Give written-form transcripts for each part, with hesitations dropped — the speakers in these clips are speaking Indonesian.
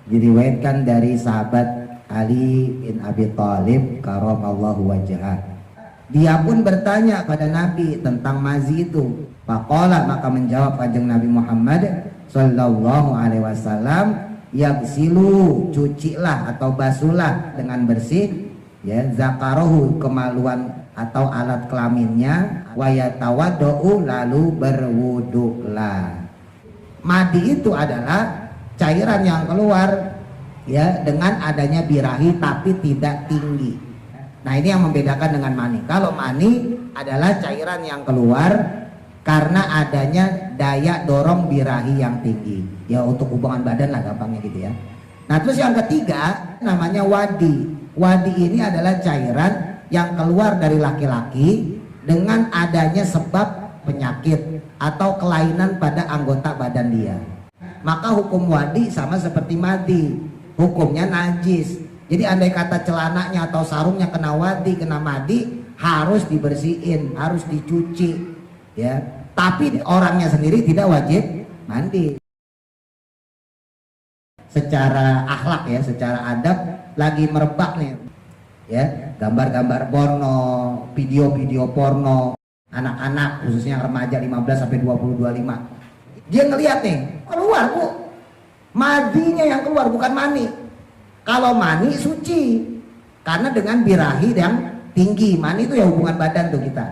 diriwayatkan dari sahabat Ali bin Abi Thalib karamallahu wajhah. Dia pun bertanya pada Nabi tentang mazi itu. Faqala, maka menjawab kanjeng Nabi Muhammad sallallahu alaihi wasallam, yaghsilu, cucilah atau basuhlah dengan bersih ya zakarahu, kemaluan atau alat kelaminnya, wa yatawaddau, lalu berwudulah. Madi itu adalah cairan yang keluar ya dengan adanya birahi tapi tidak tinggi. Nah, ini yang membedakan dengan mani. Kalau mani adalah cairan yang keluar karena adanya daya dorong birahi yang tinggi. Ya untuk hubungan badan lah gampangnya gitu ya. Nah, terus yang ketiga namanya wadi. Wadi ini adalah cairan yang keluar dari laki-laki dengan adanya sebab penyakit atau kelainan pada anggota badan dia. Maka hukum wadi sama seperti madi, hukumnya najis. Jadi andai kata celananya atau sarungnya kena wadi, kena madi, harus dibersihin, harus dicuci ya. Tapi orangnya sendiri tidak wajib mandi. Secara akhlak ya, secara adab lagi merebak nih ya, gambar-gambar porno, video-video porno, anak-anak khususnya remaja 15 sampai 20-25. Dia ngelihat nih, keluar Bu, madinya yang keluar bukan mani. Kalau mani suci karena dengan birahi yang tinggi. Mani itu ya hubungan badan tuh kita.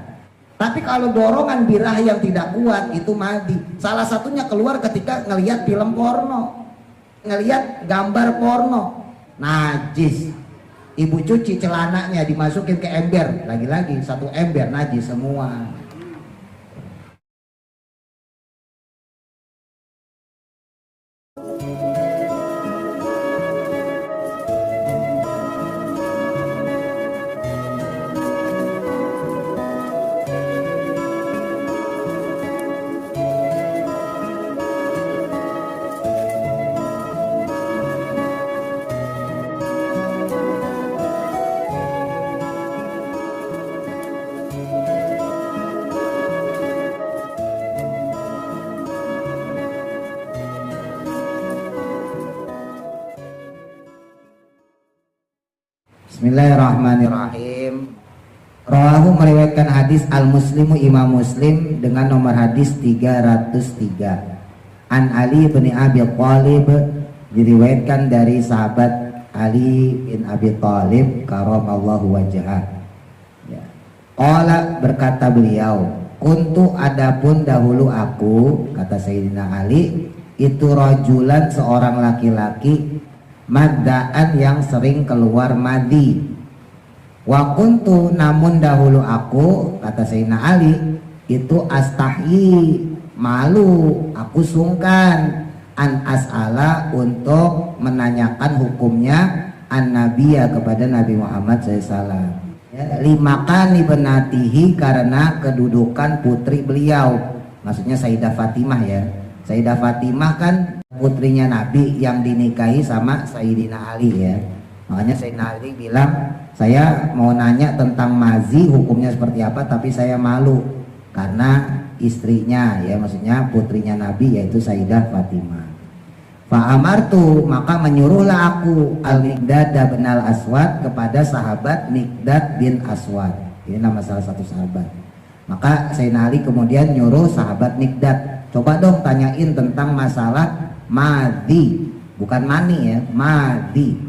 Tapi kalau dorongan birahi yang tidak kuat itu madi. Salah satunya keluar ketika ngelihat film porno, ngelihat gambar porno, najis. Ibu cuci celananya dimasukin ke ember, lagi-lagi satu ember najis semua. Bismillahirrahmanirrahim. Rawahu, meriwayatkan hadis Al-Muslimu Imam Muslim dengan nomor hadis 303. An Ali bin Abi Thalib, diriwayatkan dari sahabat Ali bin Abi Thalib karamallahu wajhah. Ya. Qala, berkata beliau, kuntu, adapun dahulu aku, kata Sayyidina Ali, itu rajulan, seorang laki-laki, maddaan yang sering keluar madi. Wa kuntu, namun dahulu aku, kata Sayyidina Ali, itu astahyi, malu, aku sungkan, an as'ala, untuk menanyakan hukumnya an nabiya, kepada Nabi Muhammad SAW. Ya, limakan ibnatihi, karena kedudukan putri beliau, maksudnya Sayyidah Fatimah ya. Sayyidah Fatimah kan putrinya Nabi yang dinikahi sama Sayyidina Ali ya. Makanya Sayyidina Ali bilang, saya mau nanya tentang mazi hukumnya seperti apa, tapi saya malu karena istrinya ya, maksudnya putrinya Nabi yaitu Sayyidah Fatimah. Fa amartu, maka menyuruhlah aku Al-Miqdad bin Al-Aswad, kepada sahabat Miqdad bin Aswad. Ini nama salah satu sahabat. Maka Sayyidina Ali kemudian nyuruh sahabat Miqdad, coba dong tanyain tentang masalah madi, bukan mani ya, madi.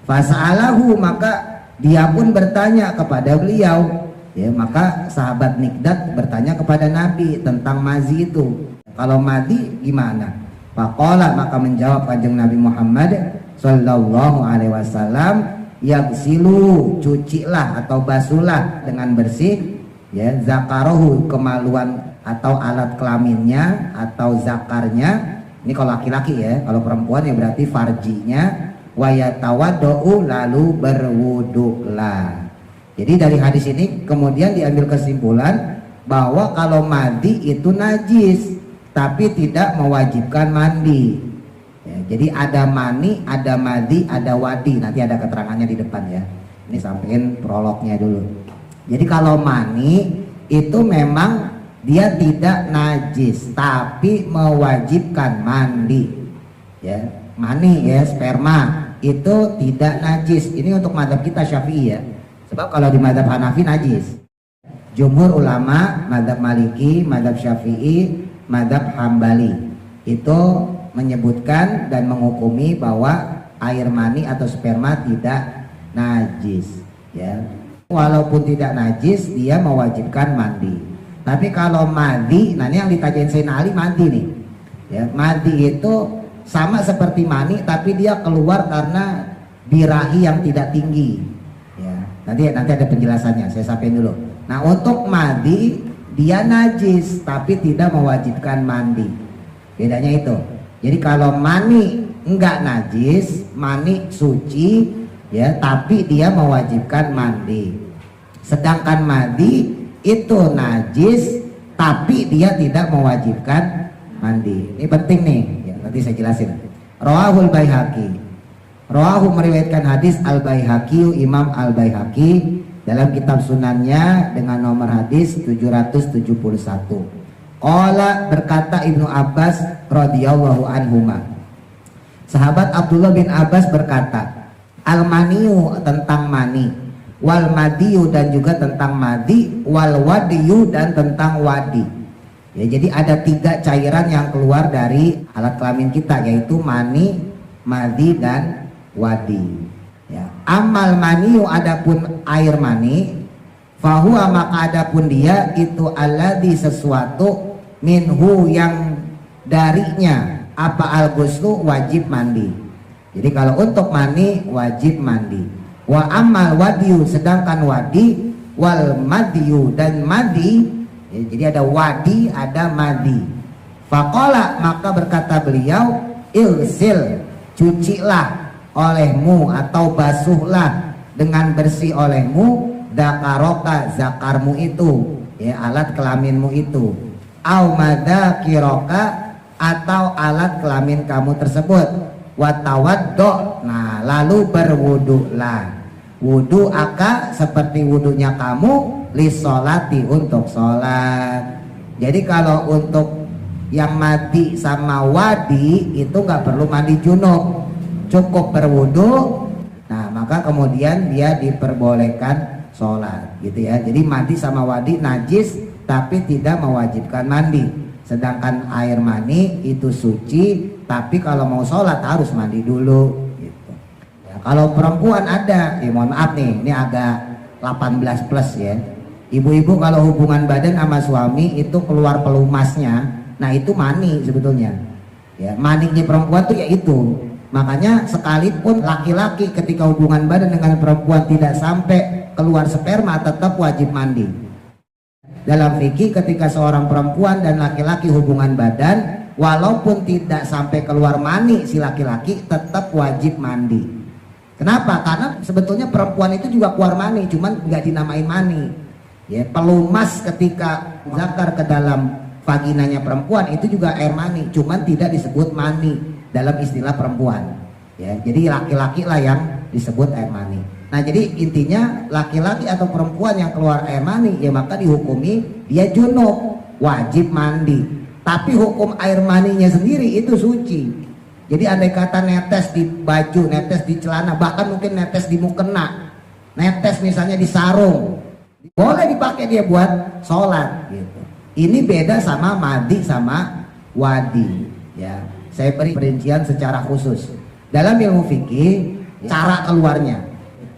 Fasa'alahu, maka dia pun bertanya kepada beliau ya. Maka sahabat Miqdad bertanya kepada Nabi tentang mazi itu, kalau madi gimana? Faqala, maka menjawab kanjeng Nabi Muhammad sallallahu alaihi wasallam, yaghsilu, cucilah atau basuhlah dengan bersih ya zakarahu, kemaluan atau alat kelaminnya atau zakarnya. Ini kalau laki-laki ya, kalau perempuan ya berarti farjinya. Wa yatawaddau, lalu berwudulah. Jadi dari hadis ini kemudian diambil kesimpulan bahwa kalau madi itu najis tapi tidak mewajibkan mandi ya. Jadi ada mani, ada madi, ada wadi, nanti ada keterangannya di depan ya. Ini sampein prolognya dulu. Jadi kalau mani itu memang dia tidak najis tapi mewajibkan mandi ya. mani ya, sperma itu tidak najis. Ini untuk mazhab kita Syafi'i ya. Sebab kalau di mazhab Hanafi najis. Jumhur ulama, mazhab Maliki, mazhab Syafi'i, mazhab Hambali itu menyebutkan dan menghukumi bahwa air mani atau sperma tidak najis ya. Walaupun tidak najis, dia mewajibkan mandi. Tapi kalau mandi, nah ini yang ditanyain Sayyidina Ali, mandi nih ya, mandi itu sama seperti mani, tapi dia keluar karena birahi yang tidak tinggi ya. Nanti ada penjelasannya, saya sampaikan dulu. Nah, untuk mandi dia najis tapi tidak mewajibkan mandi. Bedanya itu. Jadi kalau mani enggak najis, mani suci ya, tapi dia mewajibkan mandi. Sedangkan mandi itu najis tapi dia tidak mewajibkan mandi. Ini penting nih ya, nanti saya jelasin. Rawahul Baihaqi. Rawahu meriwayatkan hadis Al-Baihaqi, Imam Al-Baihaqi dalam kitab sunannya dengan nomor hadis 771. Qala, berkata Ibnu Abbas radhiyallahu anhuma. Sahabat Abdullah bin Abbas berkata, al-maniyu tentang mani, wal madiyu dan juga tentang madi, wal wadiyu dan tentang wadi. Ya, jadi ada 3 cairan yang keluar dari alat kelamin kita, yaitu mani, madi dan wadi. Ya, amal maniyu adapun air mani, fahuwa maka adapun dia itu alladzi sesuatu minhu yang darinya apa al-ghuslu wajib mandi. Jadi kalau untuk mani wajib mandi. Wa amal wadiyu sedangkan wadi, wal madiyu dan madi ya, jadi ada wadi ada madi. Faqala maka berkata beliau, ilsil cucilah olehmu atau basuhlah dengan bersih olehmu dakaroka zakarmu itu ya, alat kelaminmu itu, au madakiroka atau alat kelamin kamu tersebut, watawaddo nah lalu berwudulah, wudu aka seperti wudunya kamu, lisolati untuk sholat. Jadi kalau untuk yang mati sama wadi itu nggak perlu mandi junub, cukup berwudu, nah maka kemudian dia diperbolehkan sholat gitu ya. Jadi mandi sama wadi najis tapi tidak mewajibkan mandi, sedangkan air mani itu suci tapi kalau mau sholat harus mandi dulu gitu ya. Kalau perempuan ada ya, mohon maaf nih, ini agak 18 plus ya, ibu-ibu kalau hubungan badan sama suami itu keluar pelumasnya, nah itu mani sebetulnya ya, maninya perempuan tuh ya itu. Makanya sekalipun laki-laki ketika hubungan badan dengan perempuan tidak sampai keluar sperma tetap wajib mandi. Dalam fikih ketika seorang perempuan dan laki-laki hubungan badan walaupun tidak sampai keluar mani si laki-laki tetap wajib mandi. Kenapa? Karena sebetulnya perempuan itu juga keluar mani, cuman nggak dinamain mani. Ya, pelumas ketika zakar ke dalam vaginanya perempuan itu juga air mani, cuman tidak disebut mani dalam istilah perempuan ya. Jadi laki-laki lah yang disebut air mani. Nah jadi intinya laki-laki atau perempuan yang keluar air mani ya maka dihukumi dia junub, wajib mandi. Tapi hukum air maninya sendiri itu suci. Jadi andai kata netes di baju, netes di celana, bahkan mungkin netes di mukena, netes misalnya di sarung, boleh dipakai dia buat sholat gitu. Ini beda sama madi sama wadi ya. Saya beri perincian secara khusus dalam ilmu fikih cara keluarnya.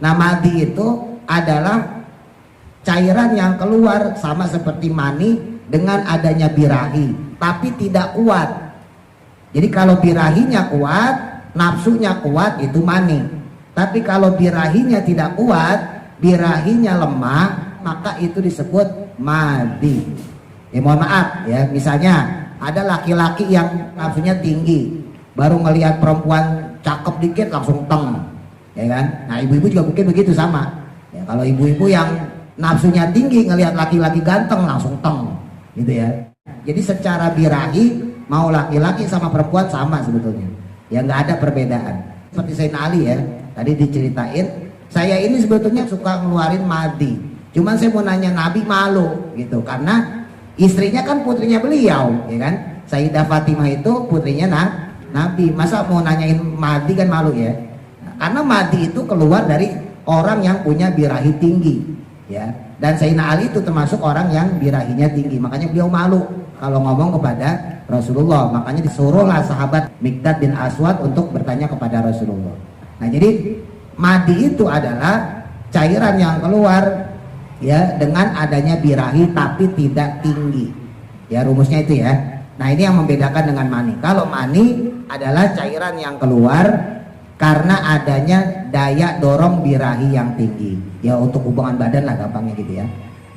Nah madi itu adalah cairan yang keluar sama seperti mani dengan adanya birahi tapi tidak kuat. Jadi kalau birahinya kuat, nafsunya kuat itu mani. Tapi kalau birahinya tidak kuat, birahinya lemah, maka itu disebut madi. Ya mohon maaf ya, misalnya ada laki-laki yang nafsunya tinggi, baru ngelihat perempuan cakep dikit langsung teng, ya kan? Nah ibu-ibu juga mungkin begitu sama. Ya, kalau ibu-ibu yang nafsunya tinggi ngelihat laki-laki ganteng langsung teng, gitu ya. Jadi secara birahi mau laki-laki sama perempuan sama sebetulnya. Ya nggak ada perbedaan. Seperti Sayyidina Ali ya, tadi diceritain. Saya ini sebetulnya suka ngeluarin madi. Cuman saya mau nanya Nabi malu gitu karena istrinya kan putrinya beliau, ya kan? Sayyidah Fatimah itu putrinya Nabi. Masa mau nanyain Mahdi kan malu ya. Karena Mahdi itu keluar dari orang yang punya birahi tinggi, ya. Dan Sayyidina Ali itu termasuk orang yang birahinya tinggi, makanya beliau malu kalau ngomong kepada Rasulullah. Makanya disuruhlah sahabat Miqdad bin Aswad untuk bertanya kepada Rasulullah. Nah, jadi Mahdi itu adalah cairan yang keluar ya dengan adanya birahi tapi tidak tinggi. Ya, rumusnya itu ya. Nah, ini yang membedakan dengan mani. Kalau mani adalah cairan yang keluar karena adanya daya dorong birahi yang tinggi, ya untuk hubungan badan lah gampangnya gitu ya.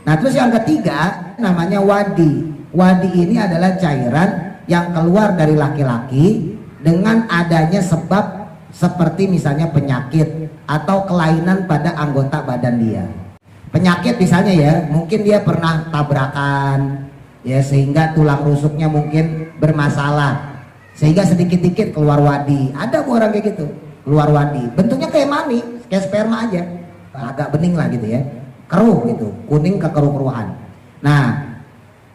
Nah, terus yang ketiga namanya wadi. Wadi ini adalah cairan yang keluar dari laki-laki dengan adanya sebab seperti misalnya penyakit atau kelainan pada anggota badan dia. Penyakit misalnya ya, mungkin dia pernah tabrakan ya sehingga tulang rusuknya mungkin bermasalah, sehingga sedikit-dikit keluar wadi. Ada orang kayak gitu, keluar wadi, bentuknya kayak mani, kayak sperma aja, agak bening lah gitu ya, keruh gitu, kuning kekeruh-keruhan. Nah,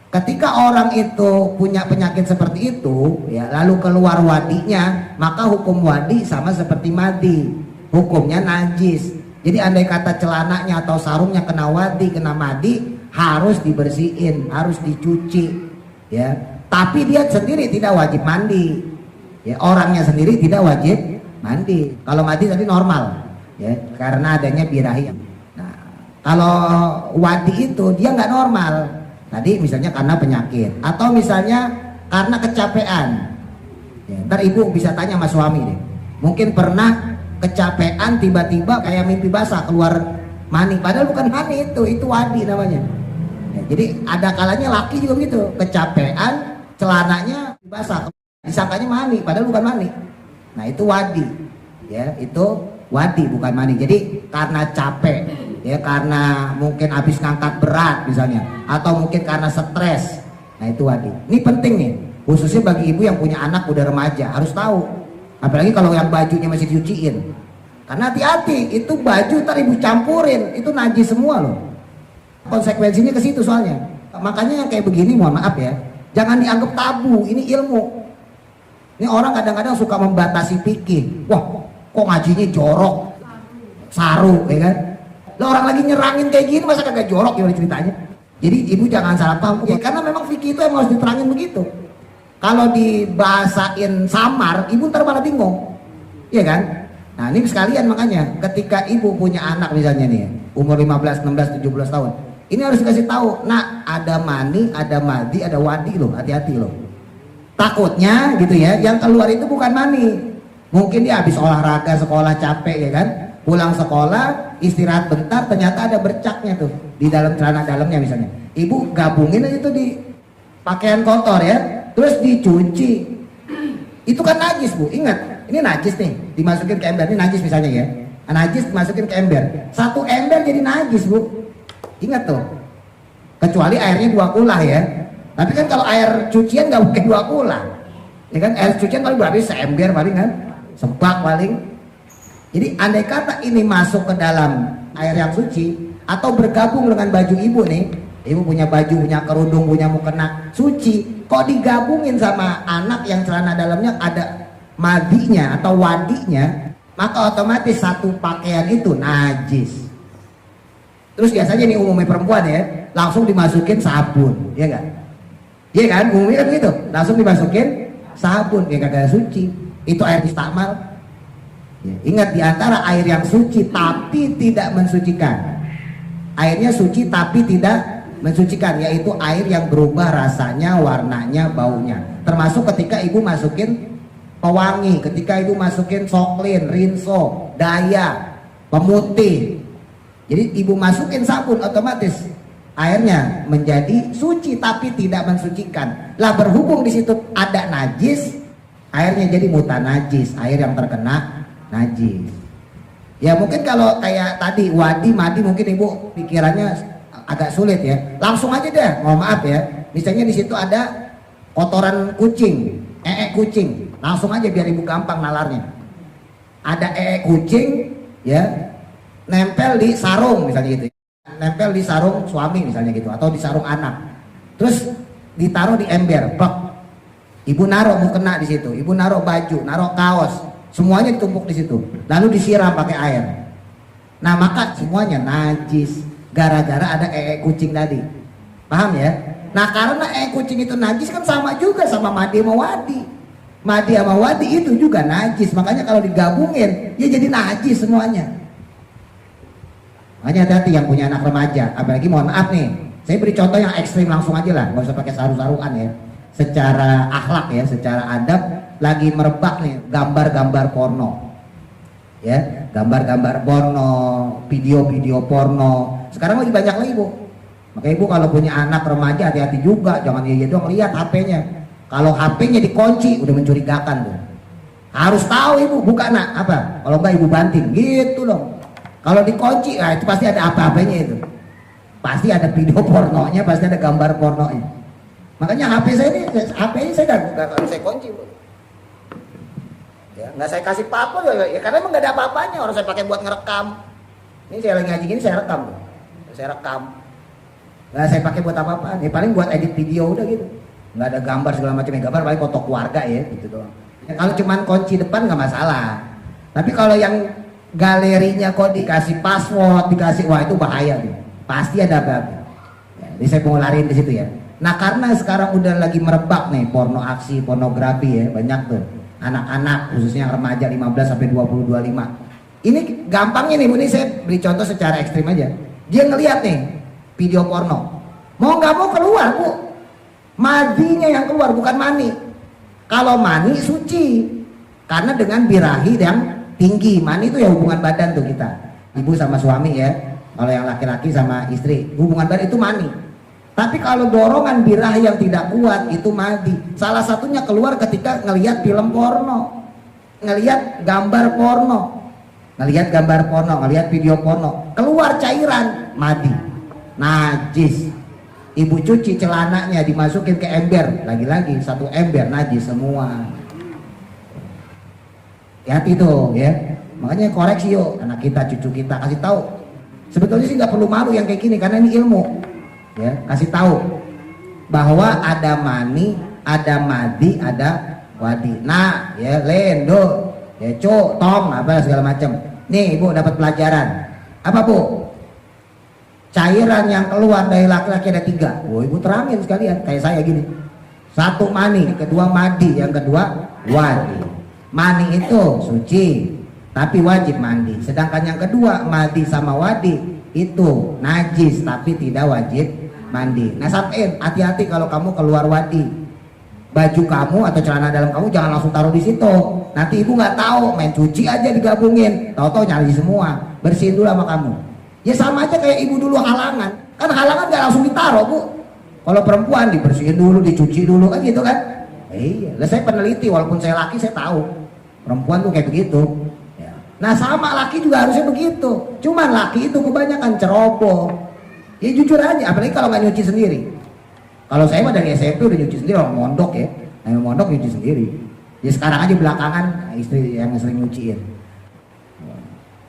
ketika orang itu punya penyakit seperti itu ya, lalu keluar wadinya, maka hukum wadi sama seperti madi, hukumnya najis. Jadi andai kata celananya atau sarungnya kena wadi, kena madi, harus dibersihin, harus dicuci ya. Tapi dia sendiri tidak wajib mandi ya, orangnya sendiri tidak wajib mandi. Kalau mandi tadi normal ya, karena adanya birahi. Nah, kalau wadi itu dia nggak normal. Tadi misalnya karena penyakit atau misalnya karena kecapean. Ya, ntar ibu bisa tanya sama suami deh. Mungkin pernah kecapean tiba-tiba kayak mimpi basah keluar mani, padahal bukan mani itu wadi namanya. Ya, jadi ada kalanya laki juga gitu, kecapean celananya basah, disangkanya mani, padahal bukan mani. Nah, itu wadi. Ya, itu wadi bukan mani. Jadi karena capek ya, karena mungkin habis ngangkat berat misalnya, atau mungkin karena stres. Nah, itu wadi. Ini penting nih, khususnya bagi ibu yang punya anak udah remaja, harus tahu. Apalagi kalau yang bajunya masih dicuciin. Karena hati-hati, itu baju ntar ibu campurin, itu najis semua loh. Konsekuensinya ke situ soalnya. Makanya yang kayak begini, mohon maaf ya, jangan dianggap tabu, ini ilmu. Ini orang kadang-kadang suka membatasi fikih. Wah, kok ngajinya jorok, saru, ya kan? Lah orang lagi nyerangin kayak gini masa kagak jorok gimana ceritanya? Jadi ibu jangan salah paham ya, karena memang fikih itu emang harus diterangin begitu. Kalau dibahasain samar, ibu ntar malah bingung, iya kan? Nah, ini sekalian makanya ketika ibu punya anak misalnya nih, umur 15, 16, 17 tahun, ini harus dikasih tahu, nah ada mani, ada madi, ada wadi loh, hati-hati loh. Takutnya gitu ya, yang keluar itu bukan mani. Mungkin dia habis olahraga sekolah capek ya kan, pulang sekolah istirahat bentar, ternyata ada bercaknya tuh di dalam celana dalamnya misalnya. Ibu gabungin aja itu di pakaian kotor ya, terus dicuci. Itu kan najis bu, ingat ini najis nih, dimasukin ke ember, ini najis misalnya ya, najis dimasukin ke ember, satu ember jadi najis bu, ingat tuh. Kecuali airnya 2 kulah ya, tapi kan kalau air cucian nggak mungkin 2 kulah ya kan, air cucian paling berarti seember paling kan, sebak paling. Jadi andai kata ini masuk ke dalam air yang suci atau bergabung dengan baju ibu nih, ibu punya baju, punya kerudung, punya mukena suci, kok digabungin sama anak yang celana dalamnya ada madinya atau wadinya, maka otomatis satu pakaian itu najis. Terus biasanya nih umumnya perempuan ya, langsung dimasukin sabun, ya enggak? Iya kan, umumnya kan gitu, langsung dimasukin sabun, ya kagak suci. Itu air istakmal. Ya, ingat, di antara air yang suci tapi tidak mensucikan, airnya suci tapi tidak mensucikan, yaitu air yang berubah rasanya, warnanya, baunya. Termasuk ketika ibu masukin pewangi, ketika ibu masukin soklin, rinso, daya, pemutih. Jadi ibu masukin sabun, otomatis airnya menjadi suci tapi tidak mensucikan. Lah berhubung di situ ada najis, airnya jadi mutanajis, air yang terkena najis. Ya mungkin kalau kayak tadi wadi, madi, mungkin ibu pikirannya agak sulit ya. Langsung aja deh, mohon maaf ya. Misalnya di situ ada kotoran kucing, kucing, langsung aja biar ibu gampang nalarnya. Ada kucing, ya, nempel di sarung misalnya gitu, nempel di sarung suami misalnya gitu, atau di sarung anak, terus ditaruh di ember, bak. Ibu naruh mau kena di situ, ibu naruh baju, naruh kaos, semuanya ditumpuk di situ, lalu disiram pakai air. Nah maka semuanya najis gara-gara ada kucing tadi, paham ya? Nah karena kucing itu najis kan sama juga sama madi sama wadi. Madi sama wadi itu juga najis, makanya kalau digabungin ya jadi najis semuanya. Makanya hati-hati yang punya anak remaja, apalagi mohon maaf nih, saya beri contoh yang ekstrim langsung aja lah, nggak usah pakai saru-saruan ya. Secara akhlak ya, secara adab lagi merebak nih gambar-gambar porno, ya, gambar-gambar porno, video-video porno. Sekarang lagi banyak lagi bu. Makanya ibu kalau punya anak remaja hati-hati juga, jangan dia doang lihat HP-nya. Kalau HP-nya dikunci udah mencurigakan tuh. Harus tahu ibu, buka nak apa? Kalau enggak ibu banting, gitu dong. Kalau dikunci, itu pasti ada apa-apanya itu. Pasti ada video pornonya, pasti ada gambar pornonya. Makanya HP ini saya nggak saya kunci bu. Ya, nggak saya kasih password ya karena emang nggak ada apa-apanya, orang saya pakai buat ngerekam. Ini saya lagi ngaji gini saya rekam, saya rekam. Nggak saya pakai buat apa-apa, ya paling buat edit video udah gitu. Nggak ada gambar segala macam, ya gambar paling foto keluarga ya gitu doang. Ya, kalau cuman kunci depan nggak masalah. Tapi kalau yang galerinya kok dikasih password, dikasih wah itu bahaya tuh. Pasti ada apa-apa. Ya, jadi saya mau lariin di situ ya. Nah karena sekarang udah lagi merebak nih porno aksi, pornografi ya, banyak tuh anak-anak khususnya yang remaja 15 sampai 20-25. Ini gampangnya nih Bu, ini saya beri contoh secara ekstrim aja. Dia ngelihat nih video porno, mau nggak mau keluar Bu, madinya yang keluar bukan mani. Kalau mani suci, karena dengan birahi yang tinggi. Mani itu ya hubungan badan tuh kita, ibu sama suami ya. Kalau yang laki-laki sama istri, hubungan badan itu mani. Tapi kalau dorongan birahi yang tidak kuat itu madi. Salah satunya keluar ketika ngelihat film porno, ngelihat gambar porno, ngelihat video porno, keluar cairan madi, najis. Ibu cuci celananya dimasukin ke ember, lagi-lagi satu ember najis semua. Hati tuh ya. Makanya koreksi yuk anak kita, cucu kita, kasih tahu. Sebetulnya sih nggak perlu malu yang kayak gini karena ini ilmu. Ya, kasih tahu bahwa ada mani, ada madi, ada wadi. Nah, ya lendo, ya tong, apa segala macam. Nih ibu dapat pelajaran. Apa bu? Cairan yang keluar dari laki-laki ada 3. Oh ibu terangin sekalian, kayak saya gini. 1 mani, kedua madi, yang kedua wadi. Mani itu suci, tapi wajib mandi. Sedangkan yang kedua madi sama wadi itu najis, tapi tidak wajib mandi. Nah sampein hati-hati kalau kamu keluar wadi, baju kamu atau celana dalam kamu jangan langsung taruh di situ. Nanti ibu nggak tahu, main cuci aja digabungin, tahu-tahu nyari semua. Bersihin dulu sama kamu. Ya sama aja kayak ibu dulu halangan, kan halangan nggak langsung ditaruh bu. Kalau perempuan dibersihin dulu, dicuci dulu kan gitu kan. Iya, lah saya peneliti walaupun saya laki saya tahu perempuan tuh kayak begitu. Ya. Nah sama laki juga harusnya begitu. Cuman laki itu kebanyakan ceroboh. Ya jujur aja, apalagi kalau nggak nyuci sendiri. Kalau saya mah dari SMP udah nyuci sendiri, orang mondok ya, yang mondok nyuci sendiri. Ya sekarang aja belakangan istri yang sering nyuciin.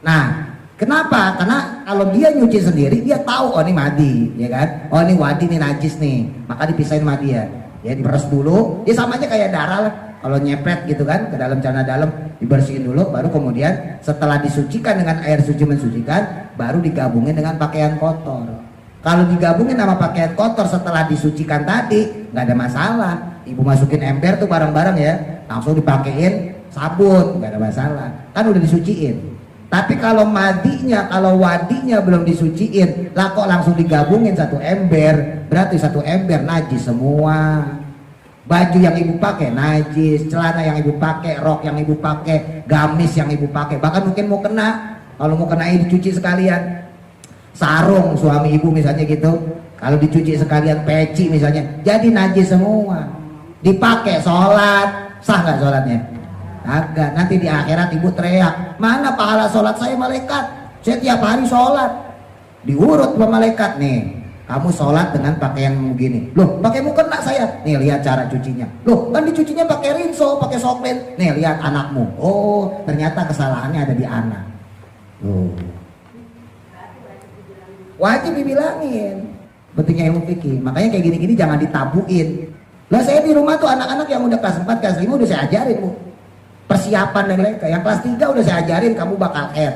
Nah, kenapa? Karena kalau dia nyuci sendiri, dia tahu oh ini madi, ya kan? Oh ini wadi, ini najis nih, maka dipisahin sama dia. Ya diperes dulu, dia sama aja kayak darah lah. Kalau nyepet gitu kan ke dalam celana dalam, dibersihin dulu, baru kemudian setelah disucikan dengan air suci mensucikan, baru digabungin dengan pakaian kotor. Kalau digabungin sama pakaian kotor setelah disucikan tadi, nggak ada masalah. Ibu masukin ember tuh barang-barang ya, langsung dipakein sabun, nggak ada masalah. Kan udah disuciin. Tapi kalau madinya, kalau wadinya belum disuciin, lah kok langsung digabungin satu ember, berarti satu ember najis semua. Baju yang ibu pakai najis, celana yang ibu pakai, rok yang ibu pakai, gamis yang ibu pakai, bahkan mungkin mau kena. Kalau mau kena ini dicuci sekalian. Sarung suami ibu misalnya gitu, kalau dicuci sekalian peci misalnya, jadi najis semua. Dipakai sholat, sah nggak sholatnya? Agak. Nanti di akhirat ibu teriak, mana pahala sholat saya malaikat? Saya tiap hari sholat. Diurut sama malaikat nih, kamu sholat dengan pakaian begini. Loh, pakai mukena saya. Nih lihat cara cucinya. Loh, kan dicucinya pakai rinso, pakai soklen. Nih lihat anakmu. Oh, ternyata kesalahannya ada di anak. Loh. Wajib dibilangin. Pentingnya ilmu fikih. Makanya kayak gini-gini jangan ditabuin. Lah saya di rumah tuh anak-anak yang udah kelas 4, kelas 5 udah saya ajarin Bu. Persiapan dan lain-lain. Yang kelas 3 udah saya ajarin kamu bakal head.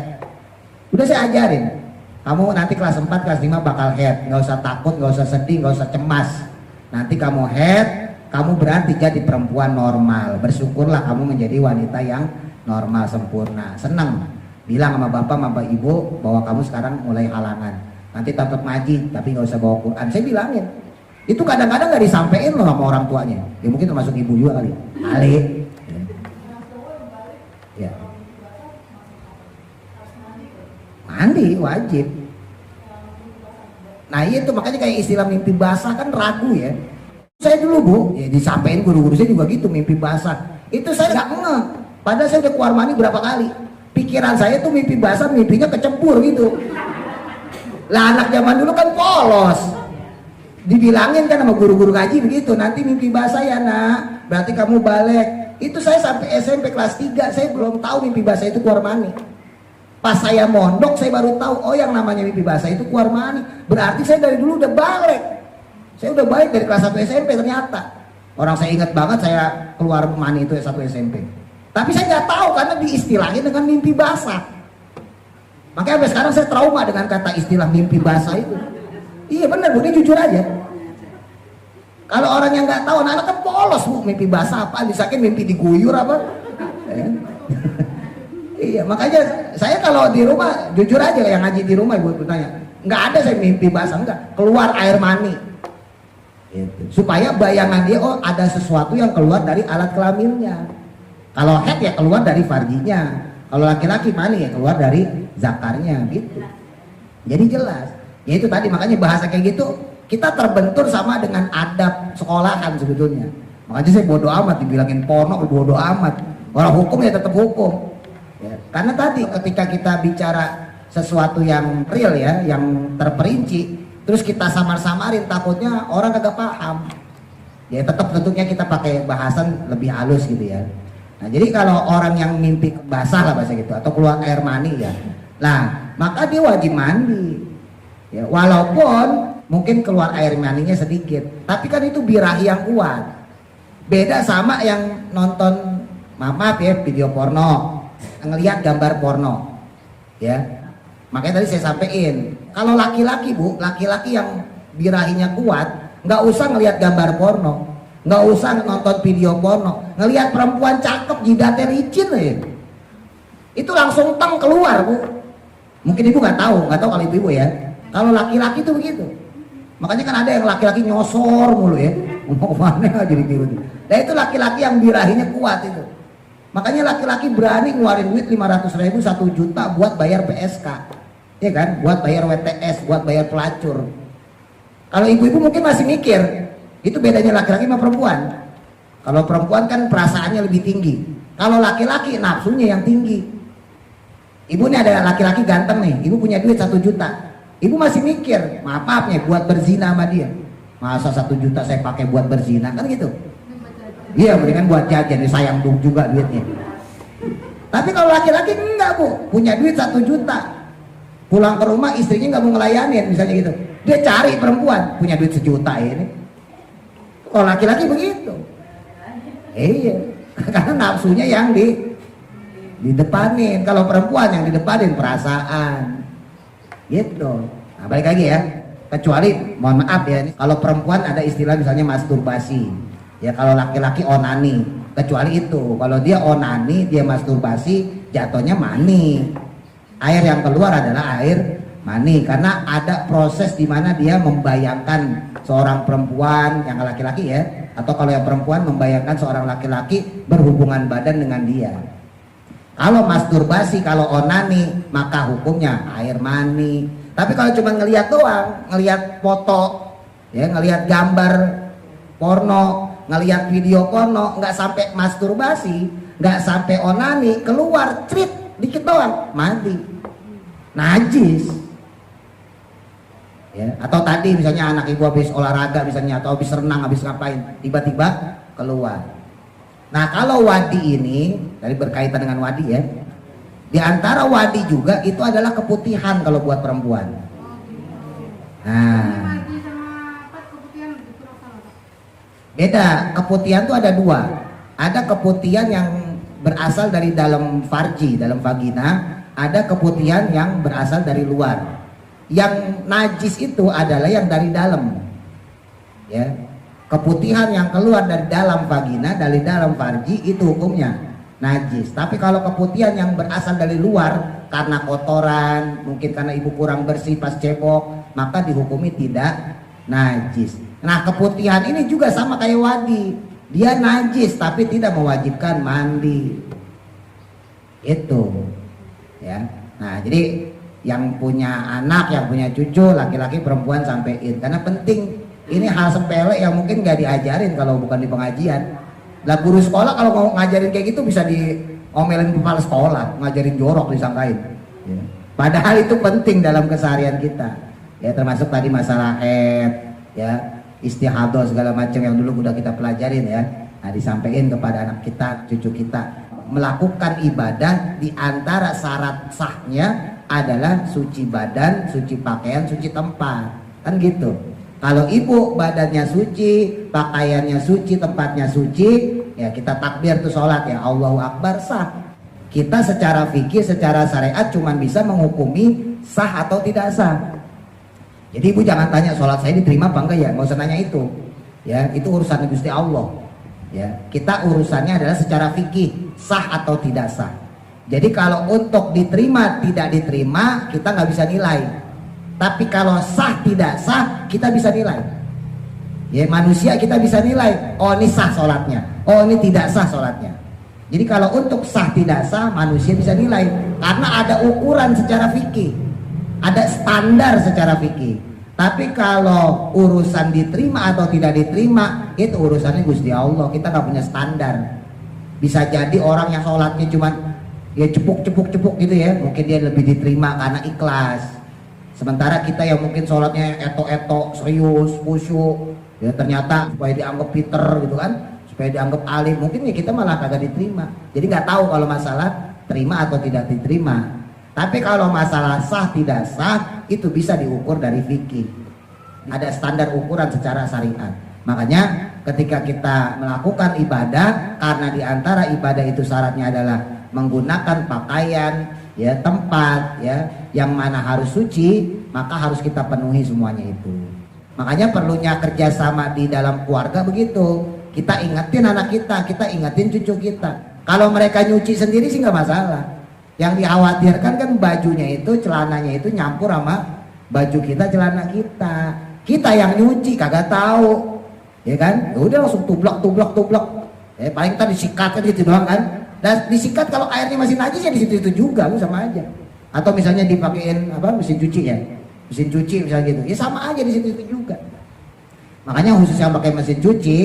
Udah saya ajarin. Kamu nanti kelas 4, kelas 5 bakal head. Nggak usah takut, nggak usah sedih, nggak usah cemas. Nanti kamu head, kamu berarti jadi perempuan normal. Bersyukurlah kamu menjadi wanita yang normal, sempurna. Senang. Bilang sama bapak, sama ibu bahwa kamu sekarang mulai halangan. Nanti tetap ngaji, tapi nggak usah bawa Quran. Saya bilangin. Itu kadang-kadang nggak disampein loh sama orang tuanya. Ya mungkin termasuk ibu juga kali. Kali. Ya. Mandi wajib. Nah itu makanya kayak istilah mimpi basah kan ragu ya. Saya dulu Bu, ya disampein guru-guru saya juga gitu mimpi basah. Itu saya nggak ngeh. Padahal saya udah keluar mandi berapa kali. Pikiran saya tuh mimpi basah, mimpinya kecebur gitu. Lah anak zaman dulu kan polos. Dibilangin kan sama guru-guru ngaji begitu, nanti mimpi basah ya nak, berarti kamu balik. Itu saya sampai SMP kelas 3 saya belum tahu mimpi basah itu keluar mani. Pas saya mondok saya baru tahu, oh yang namanya mimpi basah itu keluar mani. Berarti saya dari dulu udah balik. Saya udah balik dari kelas 1 SMP ternyata. Orang saya ingat banget saya keluar mani itu 1 SMP. Tapi saya nggak tahu karena diistilahin dengan mimpi basah. Makanya sampai sekarang saya trauma dengan kata istilah mimpi basah itu. Iya benar Bu, ini jujur aja. Kalau orang yang nggak tahu, anak-anak kan polos Bu, mimpi basah apa? Disangka mimpi diguyur apa? Iya, makanya saya kalau di rumah jujur aja yang ngaji di rumah Ibu bertanya, nggak ada saya mimpi basah, enggak, keluar air mani. Gitu. Supaya bayangan dia oh ada sesuatu yang keluar dari alat kelaminnya. Kalau head ya keluar dari farjinya. Kalau laki-laki mani ya keluar dari zakarnya gitu. Jadi jelas. Ya itu tadi makanya bahasa kayak gitu kita terbentur sama dengan adab sekolahan sebetulnya. Makanya saya bodoh amat dibilangin porno, bodoh amat. Orang hukum ya tetap hukum. Ya, karena tadi ketika kita bicara sesuatu yang real ya, yang terperinci, terus kita samar-samarin takutnya orang kagak paham. Ya tetap tentunya kita pakai bahasan lebih halus gitu ya. Nah jadi kalau orang yang mimpi basah lah bahasa gitu atau keluar air mani ya, nah maka dia wajib mandi. Ya, walaupun mungkin keluar air maninya sedikit, tapi kan itu birahi yang kuat. Beda sama yang nonton, maaf ya, video porno, ngelihat gambar porno, ya. Makanya tadi saya sampaikan, kalau laki-laki Bu, laki-laki yang birahinya kuat, nggak usah ngelihat gambar porno, nggak usah nonton video porno, ngelihat perempuan cakep jidatnya licin ya, itu langsung teng keluar Bu. Mungkin ibu nggak tahu kalau ibu ya. Kalau laki-laki tuh begitu. Makanya kan ada yang laki-laki nyosor mulu ya. Mau kemana aja ditiru. Nah itu laki-laki yang birahinya kuat itu. Makanya laki-laki berani ngeluarin duit 500.000 1 juta buat bayar PSK. Ya kan? Buat bayar WTS, buat bayar pelacur. Kalau ibu-ibu mungkin masih mikir, itu bedanya laki-laki sama perempuan. Kalau perempuan kan perasaannya lebih tinggi. Kalau laki-laki nafsunya yang tinggi. Ibu nih ada laki-laki ganteng nih, ibu punya duit 1 juta. Ibu masih mikir, maaf-maafnya buat berzina sama dia. Masa 1 juta saya pakai buat berzina, kan gitu. Iya, mendingan buat jajan, sayang juga duitnya. Tapi kalau laki-laki enggak Bu, punya duit 1 juta. Pulang ke rumah istrinya nggak mau ngelayanin misalnya gitu. Dia cari perempuan, punya duit 1 juta ini. Kalau laki-laki begitu. Iya, karena nafsunya yang didepanin. Kalau perempuan yang didepanin perasaan. Gitu. Nah, balik lagi ya. Kecuali mohon maaf ya, kalau perempuan ada istilah misalnya masturbasi. Ya kalau laki-laki onani. Kecuali itu. Kalau dia onani, dia masturbasi, jatuhnya mani. Air yang keluar adalah air mani karena ada proses di mana dia membayangkan seorang perempuan yang laki-laki ya, atau kalau yang perempuan membayangkan seorang laki-laki berhubungan badan dengan dia. Kalau masturbasi, kalau onani, maka hukumnya air mani. Tapi kalau cuma ngelihat doang, ngelihat foto, ya ngelihat gambar porno, ngelihat video porno, nggak sampai masturbasi, nggak sampai onani, keluar trip dikit doang, mandi, najis. Ya, atau tadi misalnya anak ibu habis olahraga misalnya, atau habis renang, habis ngapain, tiba-tiba keluar. Nah kalau wadi ini, tadi berkaitan dengan wadi ya, di antara wadi juga itu adalah keputihan kalau buat perempuan. Nah, Beda, keputihan tuh ada dua. Ada keputihan yang berasal dari dalam farji, dalam vagina. Ada keputihan yang berasal dari luar. Yang najis itu adalah yang dari dalam. Ya, keputihan yang keluar dari dalam vagina, dari dalam farji itu hukumnya najis. Tapi kalau keputihan yang berasal dari luar karena kotoran, mungkin karena ibu kurang bersih pas cebok, maka dihukumi tidak najis. Nah, keputihan ini juga sama kayak wadi, dia najis tapi tidak mewajibkan mandi. Itu ya. Nah, jadi yang punya anak, yang punya cucu, laki-laki perempuan sampein, karena penting. Ini hal sepele yang mungkin gak diajarin kalau bukan di pengajian. Lah guru sekolah kalau mau ngajarin kayak gitu bisa diomelin kepala sekolah, ngajarin jorok disangkain ya. Padahal itu penting dalam keseharian kita ya, termasuk tadi masalah ya, istihadah segala macam yang dulu udah kita pelajarin ya. Nah, disampaikan kepada anak kita, cucu kita. Melakukan ibadah di antara syarat sahnya adalah suci badan, suci pakaian, suci tempat, kan gitu. Kalau ibu badannya suci, pakaiannya suci, tempatnya suci, ya kita takbir tuh sholat ya, Allahu Akbar, sah. Kita secara fikih, secara syariat cuman bisa menghukumi sah atau tidak sah. Jadi ibu jangan tanya sholat saya diterima apa enggak ya, nggak usah nanya itu. Ya, itu urusan Gusti Allah. Ya, kita urusannya adalah secara fikih, sah atau tidak sah. Jadi kalau untuk diterima, tidak diterima, kita nggak bisa nilai. Tapi kalau sah tidak sah kita bisa nilai. Ya, manusia kita bisa nilai. Oh, ini sah sholatnya. Oh, ini tidak sah sholatnya. Jadi kalau untuk sah tidak sah manusia bisa nilai karena ada ukuran secara fikih, ada standar secara fikih. Tapi kalau urusan diterima atau tidak diterima itu urusannya Gusti Allah. Kita nggak punya standar. Bisa jadi orang yang sholatnya cuman ya cepuk gitu ya, mungkin dia lebih diterima karena ikhlas. Sementara kita yang mungkin sholatnya eto-eto, serius, khusyuk, ya ternyata supaya dianggap pinter gitu kan, supaya dianggap alim, mungkin ya kita malah kagak diterima. Jadi nggak tahu kalau masalah terima atau tidak diterima. Tapi kalau masalah sah tidak sah itu bisa diukur dari fikih. Ada standar ukuran secara syariat. Makanya ketika kita melakukan ibadah, karena diantara ibadah itu syaratnya adalah menggunakan pakaian, ya tempat ya yang mana harus suci, maka harus kita penuhi semuanya itu. Makanya perlunya kerjasama di dalam keluarga begitu. Kita ingetin anak kita ingetin cucu kita. Kalau mereka nyuci sendiri sih nggak masalah. Yang dikhawatirkan kan bajunya itu, celananya itu nyampur sama baju kita, celana kita. Kita yang nyuci kagak tahu, ya kan? Ya udah langsung tublok. Paling kita disikat kan gitu doang kan. Dan disikat kalau airnya masih najis ya di situ juga, sama aja. Atau misalnya dipakein mesin cuci ya, mesin cuci misalnya gitu, ya sama aja di situ juga. Makanya khusus yang pakai mesin cuci,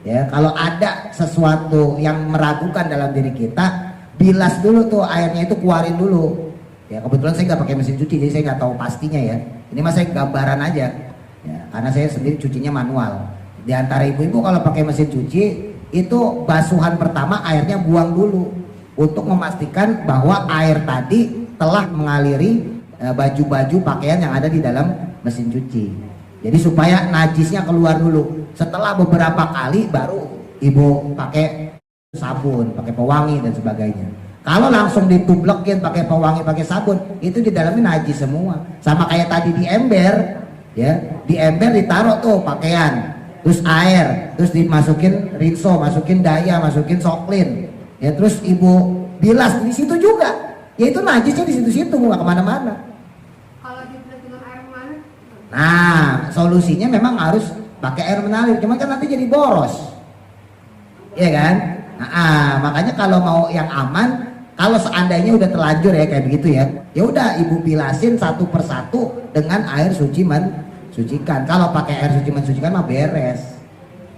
ya kalau ada sesuatu yang meragukan dalam diri kita, bilas dulu tuh airnya itu, keluarin dulu. Ya kebetulan saya nggak pakai mesin cuci, jadi saya nggak tahu pastinya ya. Ini mas saya gambaran aja, ya, karena saya sendiri cucinya manual. Di antara ibu-ibu kalau pakai mesin cuci itu basuhan pertama airnya buang dulu untuk memastikan bahwa air tadi telah mengaliri baju-baju pakaian yang ada di dalam mesin cuci. Jadi supaya najisnya keluar dulu. Setelah beberapa kali baru ibu pakai sabun, pakai pewangi dan sebagainya. Kalau langsung ditublekin pakai pewangi, pakai sabun, itu di dalamnya najis semua. Sama kayak tadi di ember, ya, di ember ditaruh tuh pakaian, terus air, terus dimasukin rinso, masukin daya, masukin soklin, ya terus ibu bilas di situ juga, ya itu najisnya di situ-situ, nggak kemana-mana. Kalau dibilas dengan air mengalir? Nah, solusinya memang harus pakai air mengalir, cuman kan nanti jadi boros, ya kan? Nah, makanya kalau mau yang aman, kalau seandainya udah terlanjur ya kayak begitu ya, ya udah ibu bilasin satu persatu dengan air suci sucikan. Kalau pakai air suci mensucikan mah beres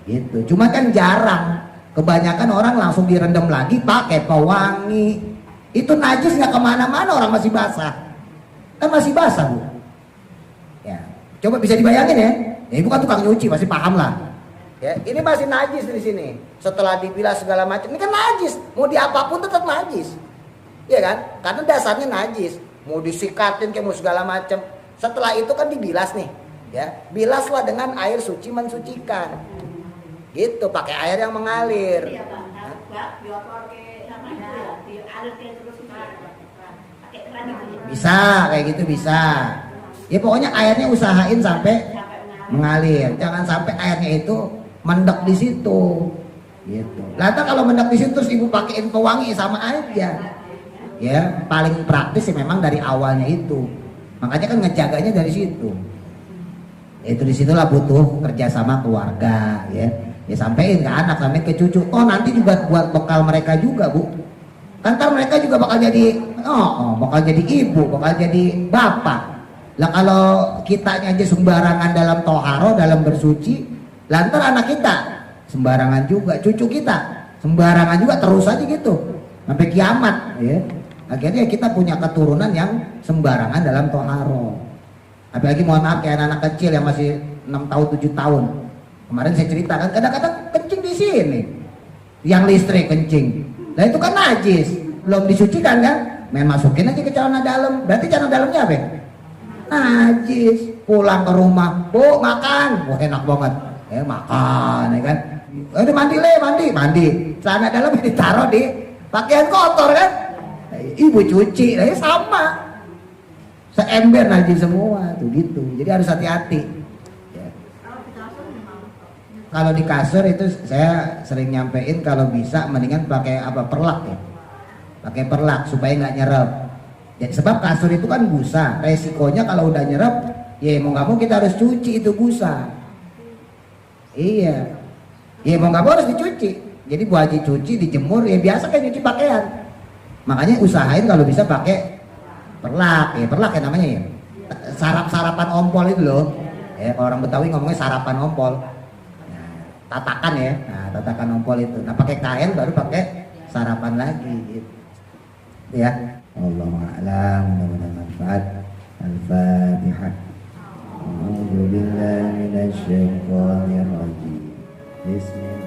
gitu. Cuma kan jarang, kebanyakan orang langsung direndam lagi pakai pewangi. Itu najis nggak kemana-mana, orang masih basah, kan masih basah bu ya. Coba bisa dibayangin ya, ibu kan tukang nyuci masih paham lah ya. Ini masih najis di sini, setelah dibilas segala macam, ini kan najis, mau diapapun tetap najis ya kan, karena dasarnya najis, mau disikatin kayak mau segala macam. Setelah itu kan dibilas nih ya, bilaslah dengan air suci mensucikan Gitu, pakai air yang mengalir. Bisa, kayak gitu bisa. Ya pokoknya airnya usahain sampai mengalir. Jangan sampai airnya itu mendek di situ. Gitu. Lantas kalau mendek di situ terus ibu pakein pewangi sama aja. Ya, paling praktis sih memang dari awalnya itu. Makanya kan ngejaganya dari situ. Itu disitulah butuh kerjasama keluarga, ya. Ya sampein ke anak, sampai ke cucu. Oh nanti juga buat bekal mereka juga, Bu. Kan ntar mereka juga bakal jadi, bakal jadi ibu, bakal jadi bapak. Lah kalau kitanya aja sembarangan dalam toharo, dalam bersuci, lantar anak kita sembarangan juga, cucu kita sembarangan juga, terus aja gitu sampai kiamat, ya. Akhirnya kita punya keturunan yang sembarangan dalam toharo. Apalagi mohon maaf kayak anak-anak kecil yang masih 6 tahun 7 tahun. Kemarin saya ceritakan kadang-kadang kencing di sini, yang listrik kencing. Nah itu kan najis, belum disucikan kan? Main masukin aja ke celana dalam. Berarti celana dalamnya apa? Najis. Pulang ke rumah, Bu makan, wah enak banget. Makan, ya kan? Udah mandi. Celana dalam ditaruh di pakaian kotor kan? Ibu cuci, sama. Seember najis semua tuh gitu. Jadi harus hati-hati. Ya. Kalau di kasur itu saya sering nyampein kalau bisa mendingan pakai perlak ya. Pakai perlak supaya nggak nyerap. Ya, sebab kasur itu kan busa. Resikonya kalau udah nyerap, ya mau nggak mau kita harus cuci itu busa. Iya. Ya mau nggak mau harus dicuci. Jadi Bu Haji cuci, dijemur, ya biasa kayak cuci pakaian. Makanya usahain kalau bisa pakai perlak ya namanya ya. Sarapan ompol itu loh. Ya kalau orang Betawi ngomongnya sarapan ompol. Nah, tatakan ya. Nah, tatakan ompol itu. Nah, pakai kain baru pakai sarapan lagi gitu. Ya. Allahu a'lam, mudah-mudahan manfaat. Al-Fatihah. A'udzu billahi minasy syaithanir rajim. Bismillah.